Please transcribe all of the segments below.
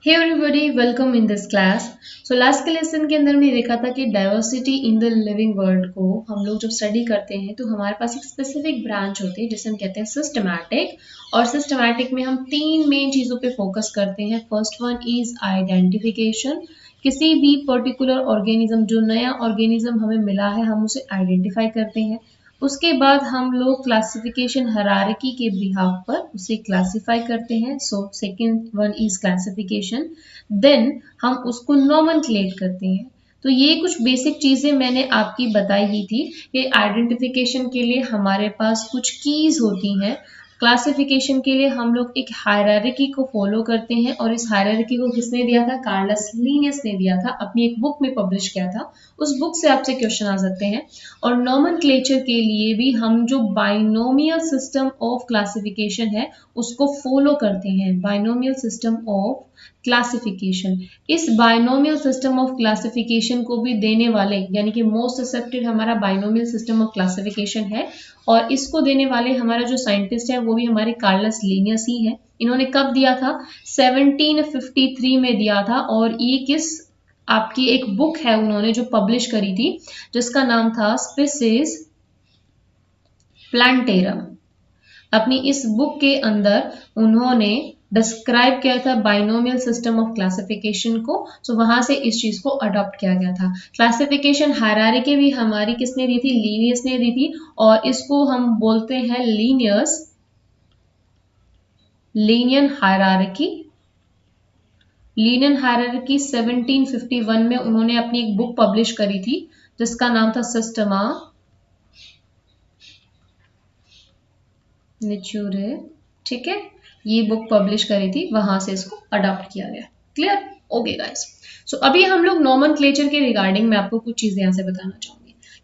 Hey everybody welcome in this class. So last के lesson के अंदर हमने देखा था कि diversity in the living world को हम लोग जब स्टडी करते हैं तो हमारे पास एक स्पेसिफिक ब्रांच होती है जिसे हम कहते हैं सिस्टमैटिक। और सिस्टमैटिक में हम तीन मेन चीज़ों पे फोकस करते हैं। First one is identification. किसी भी पर्टिकुलर ऑर्गेनिज्म, जो नया ऑर्गेनिज्म हमें मिला है, हम उसे आइडेंटिफाई करते हैं। उसके बाद हम लोग क्लासिफिकेशन हायरार्की के बिहाफ पर उसे क्लासिफाई करते हैं। So second one is classification. Then हम उसको नॉमेनक्लेट करते हैं। तो ये कुछ बेसिक चीजें मैंने आपकी बताई ही थी कि आइडेंटिफिकेशन के लिए हमारे पास कुछ कीज होती हैं। क्लासिफिकेशन के लिए हम लोग एक हायरार्की को फॉलो करते हैं, और इस हायरार्की को किसने दिया था? कार्लस लीनियस ने दिया था, अपनी एक बुक में पब्लिश किया था। उस बुक से आपसे क्वेश्चन आ सकते हैं। और नॉमेनक्लेचर के लिए भी हम जो बाइनोमियल सिस्टम ऑफ क्लासिफिकेशन है उसको फॉलो करते हैं। बाइनोमियल सिस्टम ऑफ क्लासिफिकेशन, इस बाइनोमियल सिस्टम ऑफ क्लासिफिकेशन को भी देने वाले, यानी कि मोस्ट एक्सेप्टेड हमारा बाइनोमियल सिस्टम ऑफ क्लासिफिकेशन है, और इसको देने वाले हमारा जो साइंटिस्ट है वो भी हमारे कार्लस लीनियस ही है। इन्होंने कब दिया था? 1753 में दिया था। और ये किस आपकी एक बुक है उन्होंने जो पब्लिश करी थी, जिसका नाम था स्पीसीज प्लांटेरम। अपनी इस बुक के अंदर उन्होंने डिस्क्राइब किया था बाइनोमियल सिस्टम ऑफ क्लासिफिकेशन को। सो वहां से इस चीज को अडॉप्ट किया गया था। क्लासिफिकेशन हायरार्की भी हमारी किसने दी थी? लीनियस ने दी थी। और इसको हम बोलते हैं लीनियन हायरार्की। लीनियन हायरार्की 1751 में उन्होंने अपनी एक बुक पब्लिश करी थी जिसका नाम था सिस्टमा नेचुरे। ठीक है, ये बुक पब्लिश करी थी, वहां से इसको अडॉप्ट किया गया। क्लियर? Okay guys. सो अभी हम लोग नॉमेनक्लेचर के रिगार्डिंग में आपको कुछ चीजें यहाँ से बताना चाहूंगी।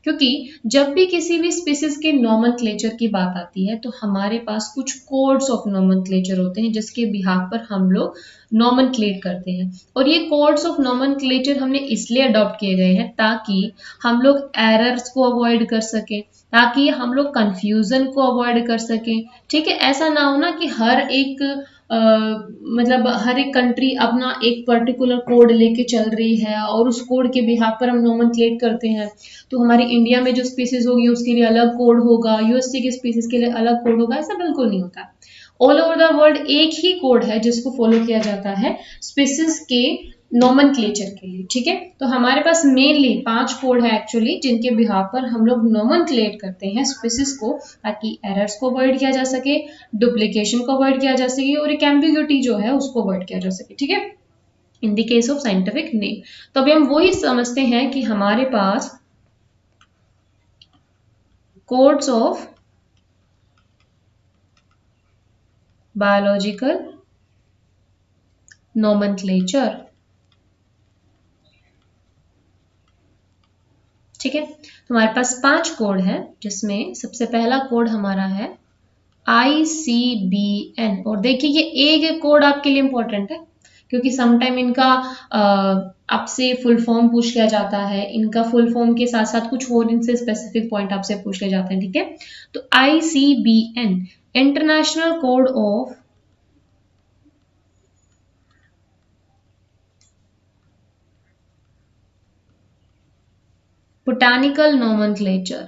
क्योंकि जब भी किसी भी स्पीसीज के नॉमेनक्लेचर की बात आती है तो हमारे पास कुछ कोड्स ऑफ नॉमेनक्लेचर होते हैं जिसके बिहाफ पर हम लोग नॉमेनक्लेट करते हैं। और ये कोड्स ऑफ नॉमेनक्लेचर हमने इसलिए अडॉप्ट किए गए हैं ताकि हम लोग एरर्स को अवॉइड कर सकें, ताकि हम लोग कंफ्यूजन को अवॉइड कर सकें। ठीक है, ऐसा ना हो ना कि हर एक मतलब हर एक कंट्री अपना एक पर्टिकुलर कोड लेके चल रही है और उस कोड के बिहाफ पर हम नॉमेनक्लेट करते हैं। तो हमारी इंडिया में जो स्पीसीज होगी उसके लिए अलग कोड होगा, यूएसए की स्पीसीज के लिए अलग कोड होगा। ऐसा बिल्कुल नहीं होता। ऑल ओवर द वर्ल्ड एक ही कोड है जिसको फॉलो किया जाता है स्पीसीज के नॉमेनक्लेचर के लिए। ठीक है, तो हमारे पास मेनली 5 कोड है एक्चुअली जिनके बिहाफ पर हम लोग नॉमेनक्लेट करते हैं स्पीसीज को, ताकि एरर्स को अवॉइड किया जा सके, डुप्लीकेशन को अवॉइड किया जा सके, और एक एम्बिग्यूटी जो है उसको अवॉइड किया जा सके। ठीक है, in the case of scientific name. तो अभी हम वही समझते हैं कि हमारे पास कोड्स ऑफ बायोलॉजिकल नॉमेनक्लेचर। ठीक है, तो हमारे पास 5 कोड है जिसमें सबसे पहला कोड हमारा है ICBN। और देखिए ये एक कोड आपके लिए इंपॉर्टेंट है क्योंकि समटाइम इनका आपसे फुल फॉर्म पूछ लिया जाता है। इनका फुल फॉर्म के साथ साथ कुछ और इनसे स्पेसिफिक पॉइंट आपसे पूछ लिया जाते हैं। ठीक है, तो ICBN international code of botanical nomenclature.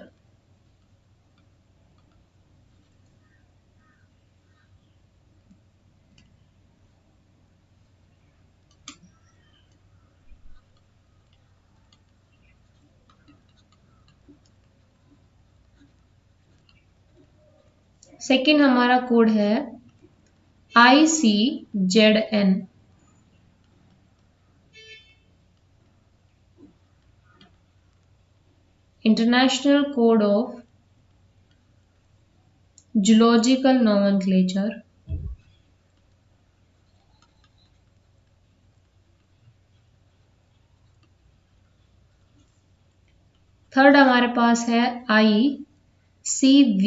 Second हमारा कोड है ICZN international code of zoological nomenclature. Third हमारे पास है ICVN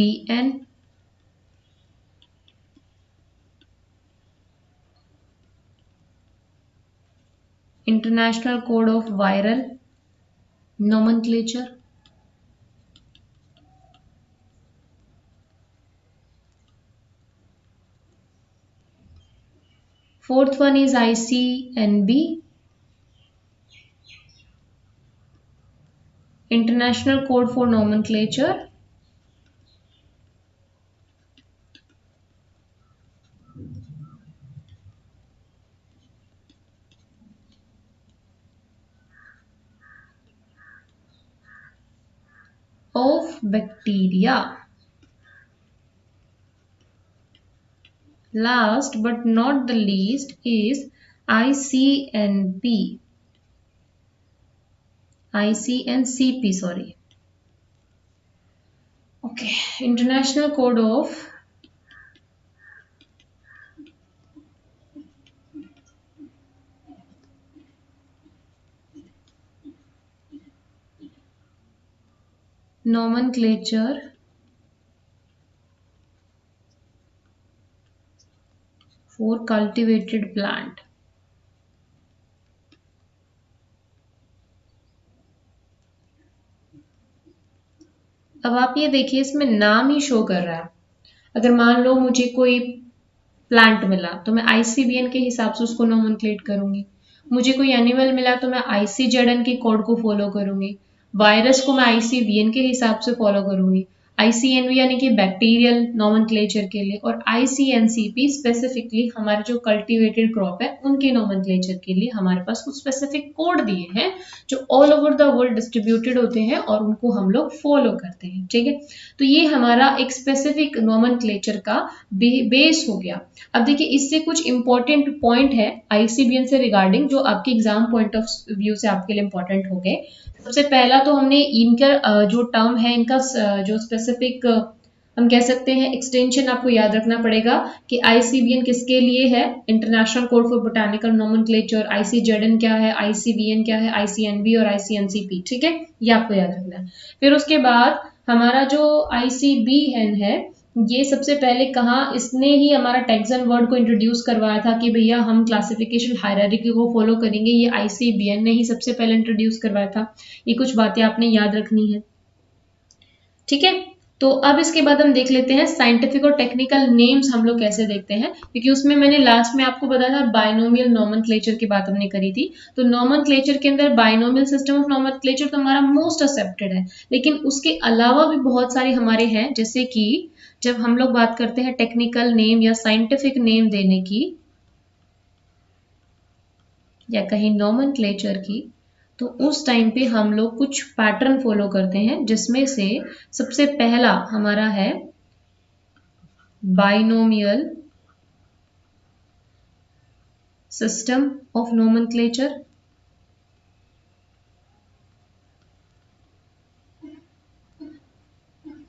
international code of viral nomenclature. Fourth one is ICNB, International Code for Nomenclature. Of bacteria. Last but not the least is ICNP. ICNCP, sorry. Okay, International Code of Nomenclature for cultivated plant. अब आप ये देखिए, इसमें नाम ही show कर रहा है। अगर मान लो मुझे कोई प्लांट मिला तो मैं आईसीबीएन के हिसाब से उसको नोमेनक्लेट करूंगी। मुझे कोई एनिमल मिला तो मैं आईसीजेडएन के कोड को फॉलो करूंगी। वायरस को मैं आईसीवीएन के हिसाब से फॉलो करूंगी। आईसीएनवी यानी कि बैक्टीरियल नोमेनक्लेचर के लिए, और आईसीएनसीपी स्पेसिफिकली हमारे जो कल्टीवेटेड क्रॉप है उनके नोमेनक्लेचर के लिए हमारे पास कुछ स्पेसिफिक कोड दिए हैं जो all over the world distributed होते हैं और उनको हम लोग फॉलो करते हैं। ठीक है, तो ये हमारा एक स्पेसिफिक नोमेनक्लेचर का बेस हो गया। अब देखिए, इससे कुछ इंपॉर्टेंट पॉइंट है आईसीबीएन से रिगार्डिंग जो आपके एग्जाम पॉइंट ऑफ व्यू से आपके लिए इंपॉर्टेंट हो गए। सबसे पहला तो हमने इनका जो टर्म है, इनका जो स्पेसिफिक हम कह सकते हैं एक्सटेंशन आपको याद रखना पड़ेगा कि आईसीबीएन किसके लिए है, international code for botanical nomenclature. ICZN क्या है, आईसीबीएन क्या है, आईसीएनबी और आईसीएनसीपी। ठीक है, ये आपको याद रखना है। फिर उसके बाद हमारा जो आईसीबीएन है, ये सबसे पहले कहाँ, इसने ही हमारा टैक्सन वर्ड को इंट्रोड्यूस करवाया था कि भैया हम क्लासिफिकेशन हायरार्की को फॉलो करेंगे। ये आईसीबीएन ने ही सबसे पहले इंट्रोड्यूस करवाया था। ये कुछ बातें आपने याद रखनी है। ठीक है, तो अब इसके बाद हम देख लेते हैं साइंटिफिक और टेक्निकल नेम्स हम लोग कैसे देखते हैं, क्योंकि उसमें मैंने लास्ट में आपको बताया था बाइनोमियल नोमेनक्लेचर की बात हमने करी थी। तो नोमेनक्लेचर के अंदर बाइनोमियल सिस्टम ऑफ नोमेनक्लेचर तो हमारा मोस्ट एक्सेप्टेड है, लेकिन उसके अलावा भी बहुत सारे हमारे हैं। जैसे कि जब हम लोग बात करते हैं टेक्निकल नेम या साइंटिफिक नेम देने की या कहीं नोमेनक्लेचर की, तो उस टाइम पे हम लोग कुछ पैटर्न फॉलो करते हैं, जिसमें से सबसे पहला हमारा है binomial system of nomenclature.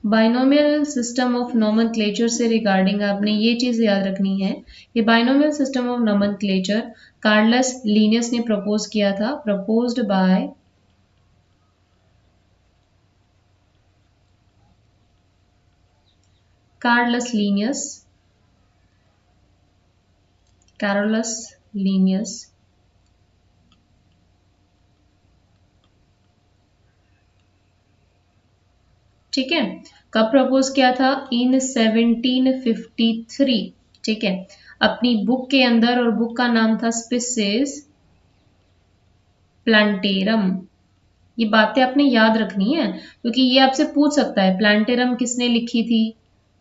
Binomial system of nomenclature से रिगार्डिंग आपने ये चीज याद रखनी है कि binomial system of nomenclature Carolus Linnaeus ने प्रपोज किया था, प्रपोज्ड बाय Carolus Linnaeus। ठीक है, कब प्रपोज किया था, इन 1753। ठीक है, अपनी बुक के अंदर, और बुक का नाम था स्पीसीज प्लांटेरम। ये बातें आपने याद रखनी है क्योंकि ये आपसे पूछ सकता है प्लांटेरम किसने लिखी थी।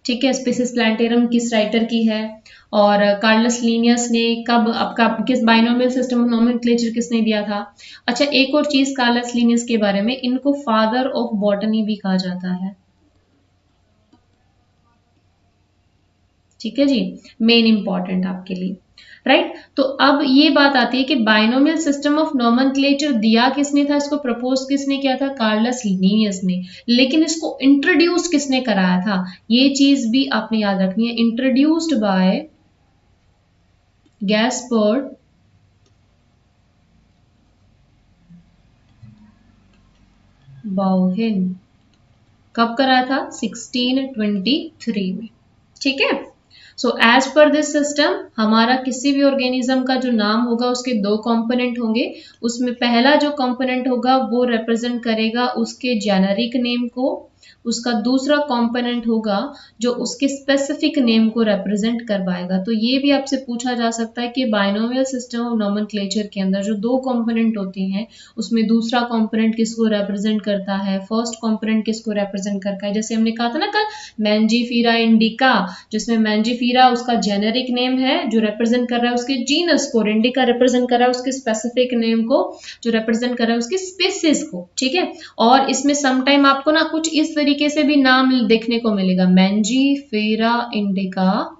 ठीक है, स्पीसीज प्लांटेरम किस राइटर की है, और कार्लस लीनियस ने कब, आपका किस बाइनोमियल सिस्टम ऑफ नोमेनक्लेचर किसने दिया था। अच्छा, एक और चीज कार्लस लीनियस के बारे में, इनको फादर ऑफ बॉटनी भी कहा जाता है। ठीक है जी, मेन इंपॉर्टेंट आपके लिए, राइट। तो अब ये बात आती है कि बाइनोमियल सिस्टम ऑफ नोमेनक्लेचर दिया किसने था, इसको प्रपोज किसने किया था, कार्लस लीनियस ने। लेकिन इसको इंट्रोड्यूस किसने कराया था, ये चीज भी आपने याद रखनी है, इंट्रोड्यूस्ड बाय गैस्पर्ड बाउहेन। कब कराया था, 1623 में। ठीक है, so as per this system हमारा किसी भी ऑर्गेनिज्म का जो नाम होगा उसके दो कंपोनेंट होंगे। उसमें पहला जो कंपोनेंट होगा वो रिप्रेजेंट करेगा उसके जेनेरिक नेम को, उसका दूसरा कंपोनेंट होगा जो उसके स्पेसिफिक नेम को रिप्रेजेंट कर पाएगा। तो ये भी आपसे पूछा जा सकता है कि बाइनोमियल सिस्टम ऑफ नोमेनक्लेचर के अंदर जो दो कंपोनेंट होते हैं उसमें दूसरा कंपोनेंट किसको रिप्रेजेंट करता है, फर्स्ट कंपोनेंट किसको रिप्रेजेंट करता है। जैसे हमने कहा था ना कल मैंजीफीरा इंडिका, जिसमें मैंजीफीरा उसका जेनेरिक नेम है जो रिप्रेजेंट कर रहा है उसके जीनस को, इंडिका रिप्रेजेंट कर रहा है उसके स्पेसिफिक नेम को जो रिप्रेजेंट कर रहा है उसकी स्पीसीज को, ठीक है। और इसमें समटाइम आपको ना कुछ इस तरीके से भी नाम देखने को मिलेगा, मैंजीफेरा इंडिका,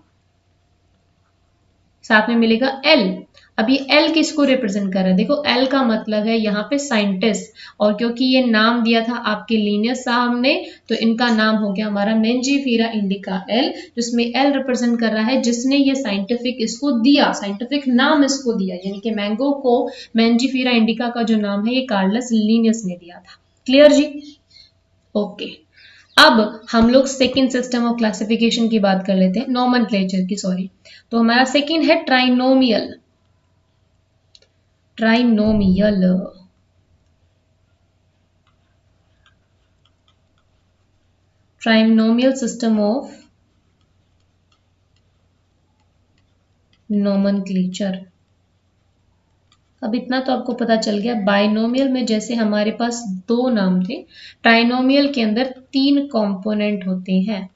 साथ में मिलेगा एल। अब ये एल किसको रिप्रेजेंट कर रहा है, देखो एल का मतलब है यहाँ पे साइंटिस्ट, और क्योंकि ये नाम दिया था आपके लीनियस साहब ने तो इनका नाम हो गया हमारा मैंजीफेरा इंडिका एल, जिसमें एल रिप्रेजेंट कर रहा है जिसने ये साइंटिफिक इसको दिया, साइंटिफिक नाम इसको दिया, यानी कि मैंगो को मैंजीफेरा इंडिका का जो नाम है ये कार्लस लीनियस ने दिया था। क्लियर जी? ओके। अब हम लोग सेकेंड सिस्टम ऑफ क्लासिफिकेशन की बात कर लेते हैं, नोमेनक्लेचर की, सॉरी। तो हमारा सेकेंड है trinomial. Trinomial trinomial system of nomenclature. अब इतना तो आपको पता चल गया, बाइनोमियल में जैसे हमारे पास दो नाम थे, ट्राइनोमियल के अंदर तीन कंपोनेंट होते हैं,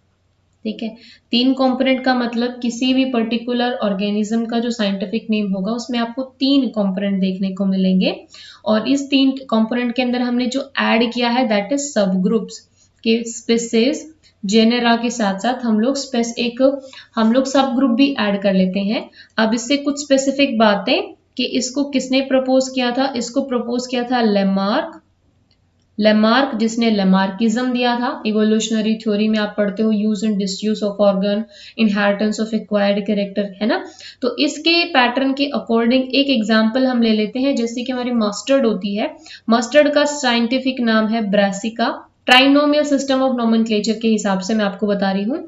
ठीक है। तीन कंपोनेंट का मतलब किसी भी पर्टिकुलर ऑर्गेनिज्म का जो साइंटिफिक नेम होगा उसमें आपको तीन कंपोनेंट देखने को मिलेंगे, और इस तीन कंपोनेंट के अंदर हमने जो ऐड किया है दैट इज सब ग्रुप्स के स्पीसीज जेनेरा के साथ साथ हम लोग सब ग्रुप भी ऐड कर लेते हैं। अब इससे कुछ स्पेसिफिक बातें कि इसको किसने प्रपोज किया था, इसको प्रपोज किया था लेमार्क, जिसने लेमार्किज्म दिया था। इवोल्यूशनरी थ्योरी में आप पढ़ते हो use and disuse of organ, inheritance of acquired character, है ना। तो इसके पैटर्न के अकॉर्डिंग एक एग्जांपल हम ले लेते हैं, जैसे कि हमारी मस्टर्ड होती है, मस्टर्ड का साइंटिफिक नाम है brassica. Trinomial system of nomenclature के हिसाब से मैं आपको बता रही हूं,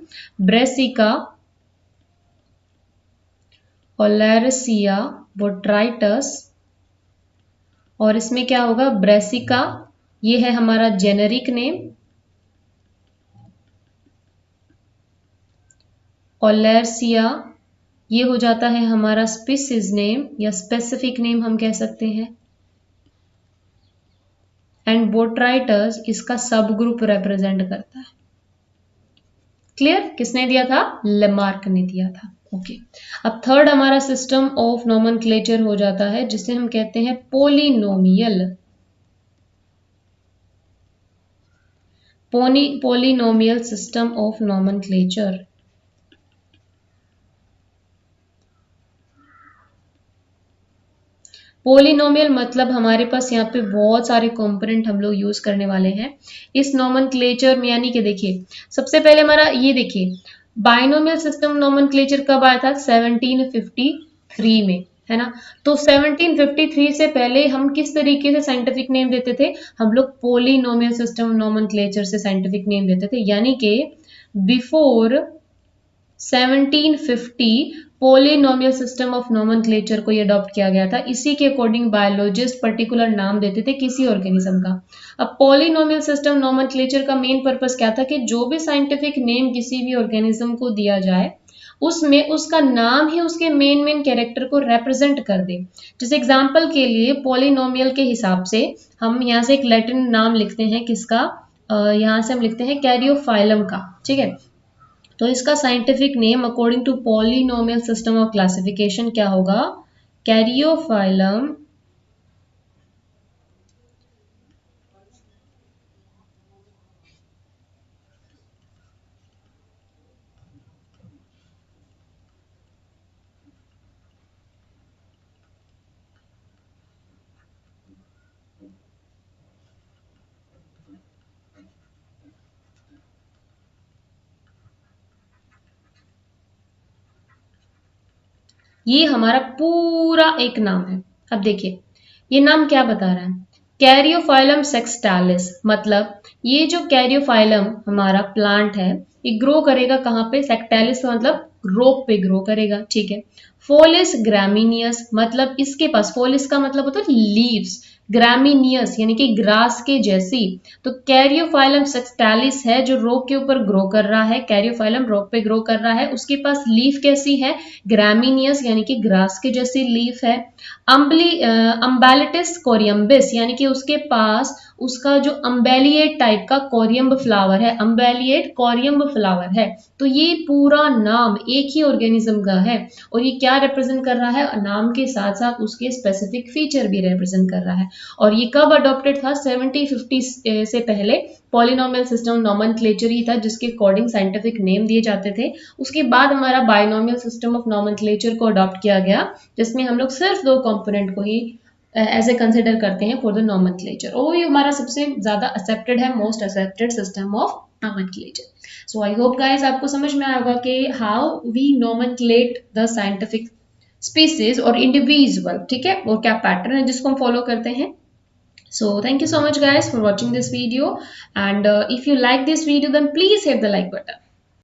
ब्रासिका ओलेरिसिया बोट्राइटस, और इसमें क्या होगा, ब्रासिका ये है हमारा जेनेरिक नेम, ओलेरिसिया ये हो जाता है हमारा स्पीसीज नेम या स्पेसिफिक नेम हम कह सकते हैं, एंड बोट्राइटस इसका सब ग्रुप रिप्रेजेंट करता है। क्लियर? किसने दिया था? लेमार्क ने दिया था। ओके। अब थर्ड हमारा सिस्टम ऑफ नोमेनक्लेचर हो जाता है जिसे हम कहते हैं polynomial. Polynomial system of nomenclature. Polynomial मतलब हमारे पास यहाँ पे बहुत सारे कंपोनेंट हम लोग यूज करने वाले हैं इस नोमेनक्लेचर में, यानी कि देखिए सबसे पहले हमारा ये देखिए बाइनोमियल सिस्टम नोमेनक्लेचर कब आया था, 1753 में, है ना। तो 1753 से पहले हम किस तरीके से साइंटिफिक नेम देते थे, हम लोग पोलिनोमियल सिस्टम नोमेनक्लेचर से साइंटिफिक नेम देते थे, यानी कि before 1750 polynomial system of nomenclature को अडॉप्ट किया गया था। इसी के अकॉर्डिंग बायोलॉजिस्ट पर्टिकुलर नाम देते थे किसी ऑर्गेनिज्म का। अब पोलिनोमियल सिस्टम नोमेनक्लेचर का मेन पर्पस क्या था कि जो भी साइंटिफिक नेम किसी भी ऑर्गेनिज्म को दिया जाए उसमें उसका नाम ही उसके मेन कैरेक्टर को रिप्रेजेंट कर दे। जैसे एग्जांपल के लिए पोलिनोमियल के हिसाब से हम यहाँ से एक लैटिन नाम लिखते हैं किसका, यहाँ से हम लिखते हैं कैरियोफाइलम का, ठीक है। तो इसका scientific name according to polynomial system of classification क्या होगा, कैरियोफाइलम ये हमारा पूरा एक नाम है। अब देखिए ये नाम क्या बता रहा है, कैरियोफाइलम सेक्सटालिस, मतलब ये जो कैरियोफाइलम हमारा प्लांट है ये ग्रो करेगा कहाँ पे, सेक्टालिस मतलब रोप पे ग्रो करेगा, ठीक है। फोलिस ग्रामिनियस मतलब इसके पास, फोलिस का मतलब होता है लीव्स, ग्रामीनियस यानी कि ग्रास के जैसी। तो कैरियोफाइलम सेक्सटालिस है जो रोक के ऊपर ग्रो कर रहा है, कैरियोफाइलम रोक पे ग्रो कर रहा है, उसके पास लीफ कैसी है, ग्रामीनियस यानी कि ग्रास के जैसी लीफ है। अम्बेलिटिस कोरियम्बिस यानी कि उसके पास उसका जो अम्बेलिएट टाइप का कोरियम्ब फ्लावर है, अम्बेलिएट कोरियम्ब फ्लावर है। तो ये पूरा नाम एक ही ऑर्गेनिज्म का है और ये क्या रिप्रेजेंट कर रहा है, नाम के साथ साथ उसके स्पेसिफिक फीचर भी रिप्रेजेंट कर रहा है। और ये कब अडॉप्टेड था, 1750 से पहले पॉलिनोमियल सिस्टम नॉमेनक्लेचर ही था जिसके अकॉर्डिंग साइंटिफिक नेम दिए जाते थे। उसके बाद हमारा बाइनोमियल सिस्टम ऑफ नॉमेनक्लेचर को अडॉप्ट किया गया जिसमें हम लोग सिर्फ दो कंपोनेंट को ही ऐसे कंसिडर करते हैं फॉर द नॉमेनक्लेचर। और ये हमारा सबसे ज्यादा एक्सेप्टेड है, most accepted system of nomenclature. So I hope guys आपको समझ में आएगा कि how we nomenclate the scientific species और इंडिविजुअल, ठीक है, और क्या पैटर्न है जिसको हम फॉलो करते हैं। So thank you so much guys for watching this video, and if you like this video then please hit the like button.